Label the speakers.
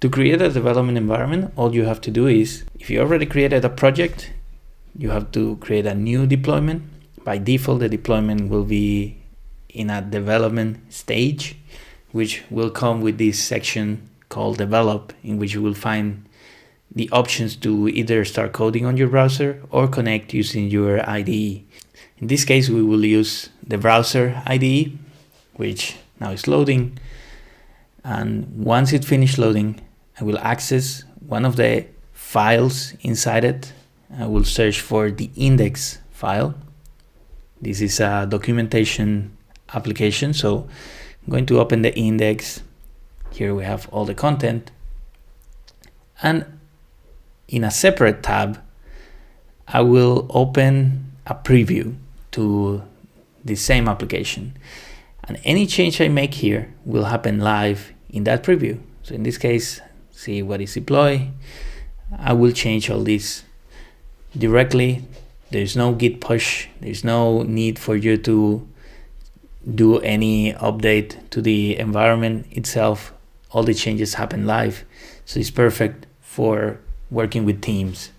Speaker 1: To create a development environment, all you have to do is, if you already created a project, you have to create a new deployment. By default, the deployment will be in a development stage, which will come with this section called develop, in which you will find the options to either start coding on your browser or connect using your IDE. In this case, we will use the browser IDE, which now is loading. And once it finishes loading, I will access one of the files inside it. I will search for the index file. This is a documentation application, so I'm going to open the index. Here we have all the content. And in a separate tab, I will open a preview to the same application. And any change I make here will happen live in that preview. So in this case, see what is Diploi. I will change all this directly. There's no git push. There's no need for you to do any update to the environment itself. All the changes happen live. So it's perfect for working with teams.